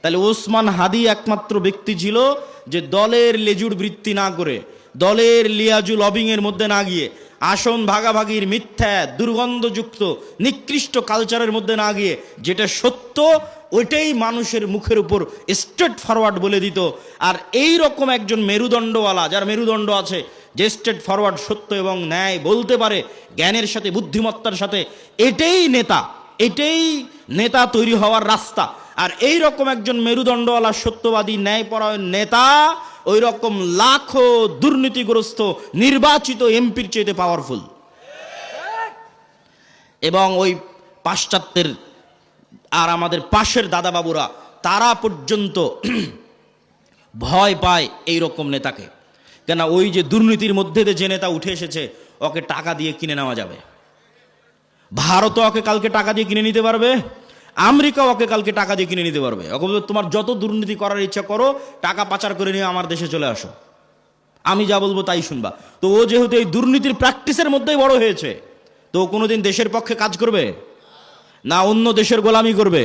তাহলে ওসমান হাদি একমাত্র ব্যক্তি ছিল যে দলের লেজুর বৃত্তি না করে, দলের লিয়াজু লবিংয়ের মধ্যে না গিয়ে, আসন ভাগাভাগির মিথ্যা দুর্গন্ধযুক্ত নিকৃষ্ট কালচারের মধ্যে না গিয়ে যেটা সত্য ওইটাই মানুষের মুখের উপর স্ট্রেট ফরওয়ার্ড বলে দিত। আর এই রকম একজন মেরুদণ্ডওয়ালা, যার মেরুদণ্ড আছে, যে স্ট্রেট ফরওয়ার্ড সত্য এবং ন্যায় বলতে পারে জ্ঞানের সাথে বুদ্ধিমত্তার সাথে, এটাই নেতা, এটাই নেতা তৈরি হওয়ার রাস্তা। আর এই রকম একজন মেরুদণ্ডওয়ালা সত্যবাদী ন্যায়পরায়ণ নেতা ওই রকম লাখো দুর্নীতিগ্রস্ত নির্বাচিত এমপির চেয়ে পাওয়ারফুল। এবং ওই পাশ্চাত্যের আর আমাদের পাশের দাদাবাবুরা তারা পর্যন্ত ভয় পায় এই রকম নেতাকে। কেন? ওই যে দুর্নীতির মধ্যে যে নেতা উঠে এসেছে, ওকে টাকা দিয়ে কিনে নেওয়া যাবে। ভারতও ওকে কালকে টাকা দিয়ে কিনে নিতে পারবে, আমেরিকা ওকে কালকে টাকা দিয়ে কিনে নিতে পারবে। ওকে বলবে তোমার যত দুর্নীতি করার ইচ্ছা করো, টাকা পাচার করে নিয়ে আমার দেশে চলে আসো, আমি যা বলবো তাই শুনবা। তো ও যেহেতু এই দুর্নীতির প্র্যাকটিসের মধ্যেই বড় হয়েছে, তো ও কোনোদিন দেশের পক্ষে কাজ করবে না, অন্য দেশের গোলামি করবে,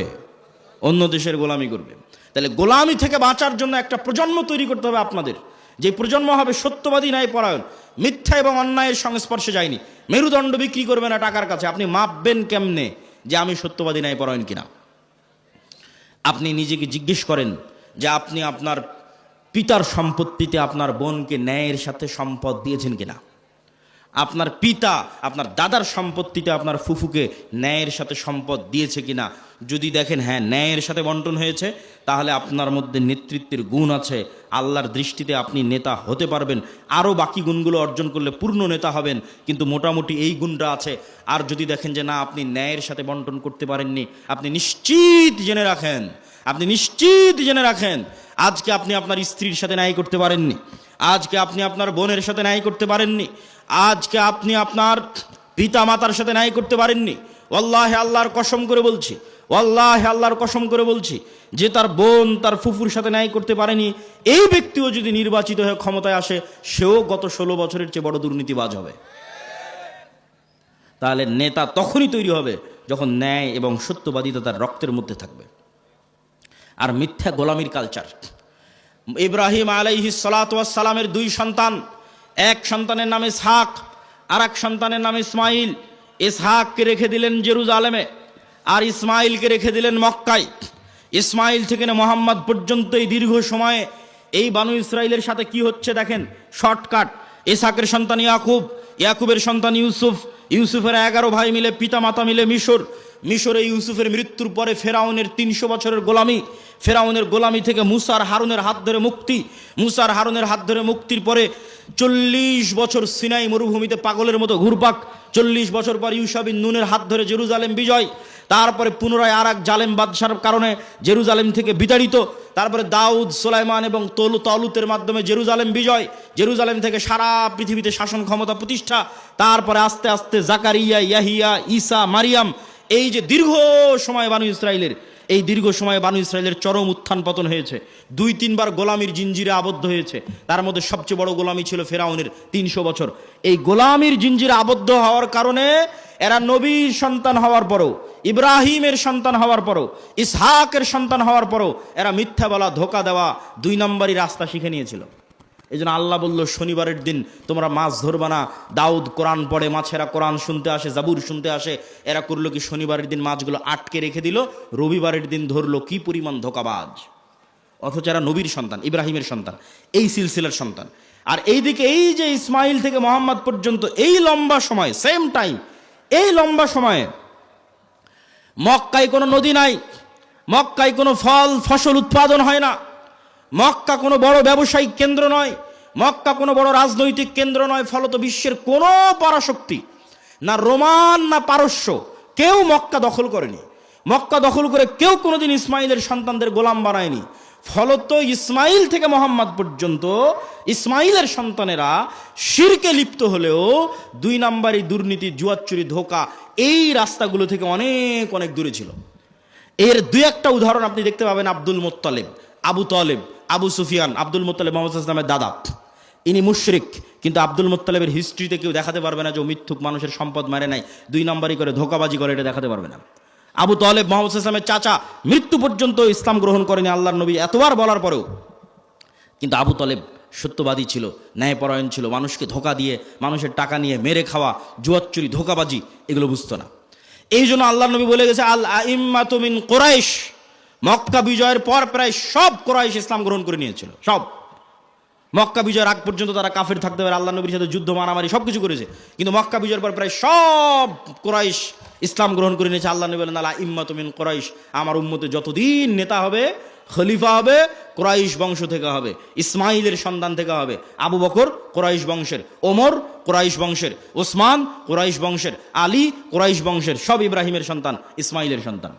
অন্য দেশের গোলামি করবে। তাহলে গোলামি থেকে বাঁচার জন্য একটা প্রজন্ম তৈরি করতে হবে আপনাদের, যে প্রজন্ম হবে সত্যবাদী ন্যায়পরায়ণ, মিথ্যা এবং অন্যায়ের সংস্পর্শে যায়নি, মেরুদণ্ড বিক্রি করবে না টাকার কাছে। আপনি মাপবেন কেমনে যে আমি সত্যবাদী ন্যায়পরায়ণ কিনা? আপনি নিজেকে জিজ্ঞেস করেন যে আপনি আপনার পিতার সম্পত্তিতে আপনার বোনকে ন্যায়ের সাথে সম্পদ দিয়েছেন কিনা? আপনার পিতা আপনার দাদার সম্পত্তিতে আপনার ফুফুকে ন্যায়ের সাথে সম্পদ দিয়েছে কিনা? যদি দেখেন হ্যাঁ ন্যায়ের সাথে বন্টন হয়েছে, তাহলে আপনার মধ্যে নেতৃত্বের গুণ আছে, আল্লাহর দৃষ্টিতে আপনি নেতা হতে পারবেন। আরও বাকি গুণগুলো অর্জন করলে পূর্ণ নেতা হবেন, কিন্তু মোটামুটি এই গুণটা আছে। আর যদি দেখেন যে না, আপনি ন্যায়ের সাথে বন্টন করতে পারেননি, আপনি নিশ্চিত জেনে রাখেন, আপনি নিশ্চিত জেনে রাখেন আজকে আপনি আপনার স্ত্রীর সাথে ন্যায় করতে পারেননি, আজকে আপনি আপনার বোনের সাথে ন্যায় করতে পারেননি, আজকে আপনি আপনার পিতা মাতার সাথে ন্যায় করতে পারেননি। ওয়াল্লাহি আল্লাহর কসম করে বলছি, ওয়াল্লাহি আল্লাহর কসম করে বলছি, যে তার বোন তার ফুফুর সাথে ন্যায় করতে পারেনি, এই ব্যক্তিও যদি নির্বাচিত হয়ে ক্ষমতায় আসে, সেও গত 16 বছরের চেয়ে বড় দুর্নীতিবাজ হবে। তাহলে নেতা তখনই তৈরি হবে যখন ন্যায় এবং সত্যবাদিতা তার রক্তের মধ্যে থাকবে। আর মিথ্যা গোলামির কালচার। ইব্রাহিম আলাইহিস সালাতু ওয়াস সালামের 2 সন্তান, এক সন্তানের নাম ইসহাক, আর এক সন্তানের নাম ইসমাইল। ইসহাককে রেখে দিলেন জেরুজালেমে, আর ইসমাইলকে রেখে দিলেন মক্কায়। ইসমাইল থেকে মোহাম্মদ পর্যন্ত এই দীর্ঘ সময়ে এই বানু ইসরাইলের সাথে কি হচ্ছে দেখেন, শর্টকাট। ইসহাকের সন্তান ইয়াকুব, ইয়াকুবের সন্তান ইউসুফ, ইউসুফের 11 ভাই মিলে পিতা মাতা মিলে মিশর। মিশরে ইউসুফের মৃত্যুর পরে ফেরাউনের 300 বছরের গোলামি, ফেরাউনের গোলামি থেকে মুসার হারুনের হাত ধরে মুক্তি, মুসার হারুনের হাত ধরে মুক্তির পরে 40 বছর সিনাই মরুভূমিতে পাগলের মতো ঘুরপাক, 40 বছর পর ইউশা বিন নুনের হাত ধরে জেরুজালেম বিজয়, তারপরে পুনরায় আর এক জালেম বাদশার কারণে জেরুজালেম থেকে বিতাড়িত, তারপরে দাউদ, সুলাইমান এবং তালুতের মাধ্যমে জেরুজালেম বিজয়, জেরুজালেম থেকে সারা পৃথিবীতে শাসন ক্ষমতা প্রতিষ্ঠা, তারপরে আস্তে আস্তে জাকারিয়া, ইয়াহিয়া, ঈসা, মারিয়াম। এই যে দীর্ঘ সময় বানু ইসরাইলের, এই দীর্ঘ সময়ে বানু ইসরাইলের চরম উত্থান পতন হয়েছে, 2-3 বার গোলামির জিঞ্জিরে আবদ্ধ হয়েছে। তার মধ্যে সবচেয়ে বড় গোলামি ছিল ফেরাউনের 300 বছর। এই গোলামির জিঞ্জিরে আবদ্ধ হওয়ার কারণে এরা নবীর সন্তান হওয়ার পরও, ইব্রাহিমের সন্তান হওয়ার পরও, ইসহাকের সন্তান হওয়ার পরও এরা মিথ্যা বলা, ধোকা দেওয়া, 2 নম্বরই রাস্তা শিখে নিয়েছিল। এই জন্য আল্লাহ বলল, শনিবারের দিন তোমরা মাছ ধরবা না। দাউদ কোরআন পড়ে, মাছেরা কোরআন শুনতে আসে, জাবুর শুনতে আসে। এরা করলো কি, শনিবারের দিন মাছগুলো আটকে রেখে দিল, রবিবারের দিন ধরলো। কি পরিমাণ ধোকাবাজ! অথচ এরা নবীর সন্তান, ইব্রাহিমের সন্তান, এই সিলসিলার সন্তান। আর এইদিকে এই যে ইসমাইল থেকে মোহাম্মদ পর্যন্ত এই লম্বা সময়, সেম টাইম, এই লম্বা সময়ে মক্কায় কোনো নদী নাই, মক্কায় কোনো ফল ফসল উৎপাদন হয় না, মক্কা কোনো বড় ব্যবসায়িক কেন্দ্র নয়, মক্কা কোনো বড় রাজনৈতিক কেন্দ্র নয়। ফলত বিশ্বের কোনো পরাশক্তি, না রোমান না পারস্য, কেউ মক্কা দখল করেনি। মক্কা দখল করে কেউ কোনোদিন ইসমাইলের সন্তানদের গোলাম বানায়নি। ফলত ইসমাইল থেকে মোহাম্মদ পর্যন্ত ইসমাইলের সন্তানেরা শিরকে লিপ্ত হলেও 2 নম্বরই দুর্নীতি, জুয়াচুরি, ধোকা, এই রাস্তাগুলো থেকে অনেক অনেক দূরে ছিল। এর 2-1টা উদাহরণ আপনি দেখতে পাবেন। Abdul Muttalib, Abu Taleb, Abu Sufian. Abdul Muttalib Muhammad সাল্লাল্লাহু আলাইহি ওয়াসাল্লামের দাদা, ইনি মুশরিক, কিন্তু আব্দুল মুত্তালিবের হিস্ট্রিতে কেউ দেখাতে পারবে না যে ও মিথ্যুক, মানুষের সম্পদ মারে নাই, 2 নম্বরই করে ধোকাবাজি করে, এটা দেখাতে পারবে না। আবু তালেব মুহাম্মদ সাল্লাল্লাহু আলাইহি ওয়াসাল্লামের চাচা, মৃত্যু পর্যন্ত ইসলাম গ্রহণ করেনি আল্লাহর নবী এতবার বলার পরেও। কিন্তু আবু তালেব সত্যবাদী ছিল, ন্যায়পরায়ণ ছিল, মানুষকে ধোকা দিয়ে, মানুষের টাকা নিয়ে মেরে খাওয়া, জুয়ার চুরি, ধোকাবাজি এগুলো বুঝতো না। এই জন্য আল্লাহর নবী বলে গেছে, আল আইম্মাতু মিন কুরাইশ, মক্কা বিজয়ের পর প্রায় সব কুরাইশ ইসলাম গ্রহণ করে নিয়েছিল। সব মক্কা বিজয়ের আগ পর্যন্ত তারা কাফের থাকতে পারে, আল্লাহ নবীর সাথে যুদ্ধ মারামারি সব কিছু করেছে, কিন্তু মক্কা বিজয়ের পর প্রায় সব কুরাইশ ইসলাম গ্রহণ করে নিয়েছে। আল্লাহ নবী বলেন, আল আইম্মাতু মিন কুরাইশ, আমার উম্মতে যতদিন নেতা হবে, খলিফা হবে, কুরাইশ বংশ থেকে হবে, ইসমাইলের সন্তান থেকে হবে। আবু বকর কুরাইশ বংশের, ওমর কুরাইশ বংশের, ওসমান কুরাইশ বংশের, আলী কুরাইশ বংশের, সব ইব্রাহিমের সন্তান, ইসমাইলের সন্তান।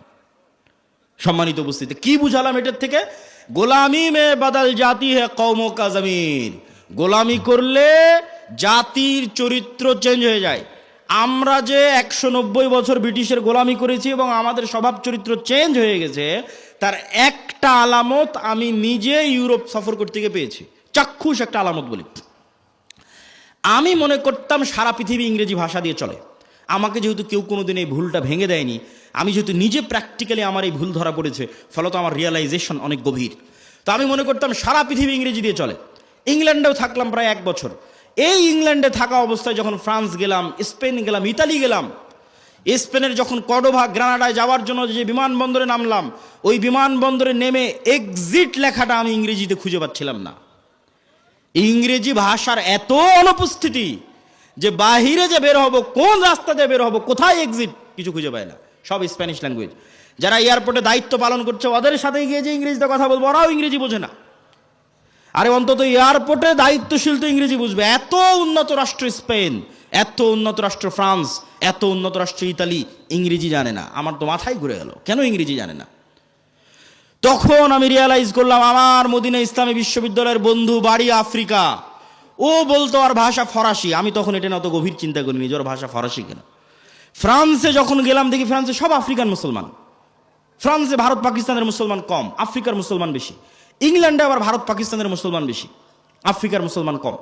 সম্মানিত উপস্থিতি, কি বুঝালাম এটার থেকে? গোলামি মে বদল জাতি হে কওমো কা জমির, গোলামি করলে জাতির চরিত্র চেঞ্জ হয়ে যায়। আমরা যে 190 বছর ব্রিটিশের গোলামি করেছি এবং আমাদের স্বভাব চরিত্র চেঞ্জ হয়ে গেছে, তার একটা আলামত আমি নিজে ইউরোপ সফর করতে গিয়ে পেয়েছি, চাক্ষুষ একটা আলামত বলি। আমি মনে করতাম সারা পৃথিবী ইংরেজি ভাষা দিয়ে চলে। আমাকে যেহেতু কেউ কোনোদিন এই ভুলটা ভেঙে দেয়নি, আমি যেহেতু নিজে প্র্যাকটিক্যালি আমার এই ভুল ধরা পড়েছে, ফলত আমার রিয়েলাইজেশন অনেক গভীর। তো আমি মনে করতাম সারা পৃথিবী ইংরেজি দিয়ে চলে। ইংল্যান্ডেও থাকলাম প্রায় 1 বছর। এই ইংল্যান্ডে থাকা অবস্থায় যখন ফ্রান্স গেলাম, স্পেন গেলাম, ইতালি গেলাম, স্পেনের যখন কর্ডোভা, গ্রানাডায় যাওয়ার জন্য যে বিমানবন্দরে নামলাম, ওই বিমানবন্দরে নেমে এক্সিট লেখাটা আমি ইংরেজিতে খুঁজে পাচ্ছিলাম না। ইংরেজি ভাষার এত অনুপস্থিতি যে বাহিরে যে বের হবো, কোন রাস্তা দিয়ে বের হবো, কোথায় এক্সিট, কিছু খুঁজে পায় না, সব স্প্যানিশ ল্যাঙ্গুয়েজ। যারা এয়ারপোর্টে দায়িত্ব পালন করছে, ওদের সাথে গিয়ে যে ইংরেজিতে কথা বলবো, ওরাও ইংরেজি বোঝে না। আরে অন্তত এয়ারপোর্টে দায়িত্বশীল তো ইংরেজি বুঝবে। এত উন্নত রাষ্ট্র স্পেন, এত উন্নত রাষ্ট্র ফ্রান্স, এত উন্নত রাষ্ট্র ইতালি, ইংরেজি জানে না। আমার তো মাথায় ঘুরে গেল, কেন ইংরেজি জানে না? তখন আমি রিয়ালাইজ করলাম, আমার মদিনা ইসলামী বিশ্ববিদ্যালয়ের বন্ধু, বাড়ি আফ্রিকা, ও বলতো আর ভাষা ফরাসি। আমি তখন এটা না অত গভীর চিন্তা করিনি যে ওর ভাষা ফরাসি কেন। ফ্রান্সে যখন গেলাম, দেখি ফ্রান্সে সব আফ্রিকান মুসলমান। ফ্রান্সে ভারত পাকিস্তানের মুসলমান কম, আফ্রিকার মুসলমান বেশি। ইংল্যান্ডে আবার ভারত পাকিস্তানের মুসলমান বেশি, আফ্রিকার মুসলমান কম।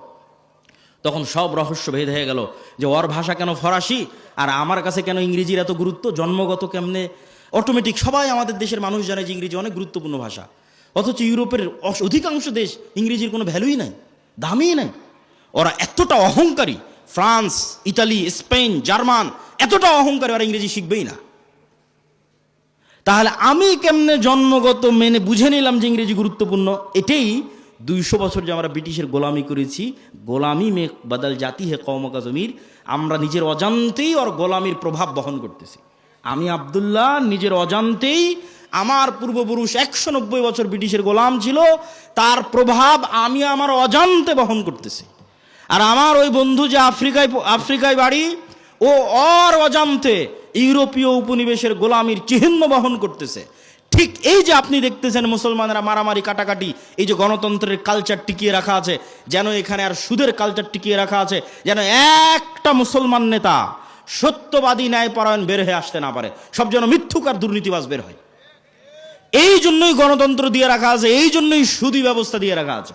তখন সব রহস্য ভেদ হয়ে গেল যে ওর ভাষা কেন ফরাসি আর আমার কাছে কেন ইংরেজির এত গুরুত্ব, জন্মগত কেমনে অটোমেটিক। সবাই আমাদের দেশের মানুষ জানে যে ইংরেজি অনেক গুরুত্বপূর্ণ ভাষা, অথচ ইউরোপের অধিকাংশ দেশ ইংরেজির কোনো ভ্যালুই নাই, দামই নাই। ওরা এতটা অহংকারী, ফ্রান্স, ইতালি, স্পেন, জার্মান এতটা অহংকারী, ওরা ইংরেজি শিখবেই না। তাহলে আমি কেমনে জন্মগত মেনে বুঝে নিলাম যে ইংরেজি গুরুত্বপূর্ণ? এটাই 200 বছর যে আমরা ব্রিটিশের গোলামি করেছি, গোলামি মে বদল জাতি হে কওমো কা জমির, আমরা নিজের অজান্তেই ওর গোলামির প্রভাব বহন করতেছি। আমি আব্দুল্লাহ নিজের অজান্তেই, আমার পূর্বপুরুষ 190 বছর ব্রিটিশের গোলাম ছিল, তার প্রভাব আমি আমার অজান্তে বহন করতেছি। আর আমার ওই বন্ধু যে আফ্রিকায় বাড়ি, ও ওর অজান্তে ইউরোপীয় উপনিবেশের গোলামির চিহ্ন বহন করতেছে। ঠিক এই যে আপনি দেখতেছেন মুসলমানেরা মারামারি, কাটাকাটি, এই যে গণতন্ত্রের কালচার টিকিয়ে রাখা আছে, যেন এখানে আর সুদের কালচার টিকিয়ে রাখা আছে, যেন একটা মুসলমান নেতা সত্যবাদী ন্যায়পরায়ণ বের হয়ে আসতে না পারে, সব যেন মিথ্যুক আর দুর্নীতিবাজ বের হয়। এই জন্যই গণতন্ত্র দিয়ে রাখা আছে, এই জন্যই সুদী ব্যবস্থা দিয়ে রাখা আছে।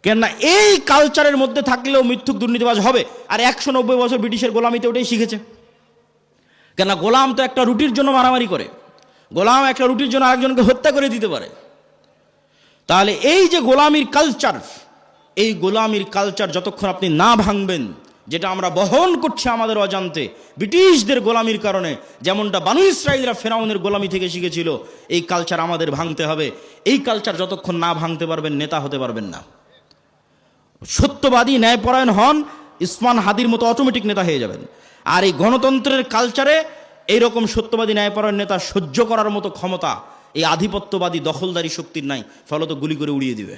কেননা এই কালচারের মধ্যে থাকলেও মিথ্যুক দুর্নীতিবাজ হবে। আর 190 বছর ব্রিটিশের গোলামিতে ওটাই শিখেছে। কেননা গোলাম তো একটা রুটির জন্য মারামারি করে, গোলাম একটা রুটির জন্য আরেকজনকে হত্যা করে দিতে পারে। তাহলে এই যে গোলামির কালচার, এই গোলামির কালচার যতক্ষণ আপনি না ভাঙবেন, যেটা আমরা বহন করছি আমাদের অজান্তে ব্রিটিশদের গোলামির কারণে, যেমনটা বানু ইসরাইলরা ফেরাউনের গোলামি থেকে শিখেছিল, এই কালচার আমাদের ভাঙতে হবে। এই কালচার যতক্ষণ না ভাঙতে পারবেন, নেতা হতে পারবেন না। সত্যবাদী ন্যায়পরায়ণ হন, ইসমান হাদির মতো অটোমেটিক নেতা হয়ে যাবেন। আর এই গণতন্ত্রের কালচারে এইরকম সত্যবাদী ন্যায়পরায়ণ নেতা সহ্য করার মতো ক্ষমতা এই আধিপত্যবাদী দখলদারি শক্তির নাই, ফলত গুলি করে উড়িয়ে দিবে।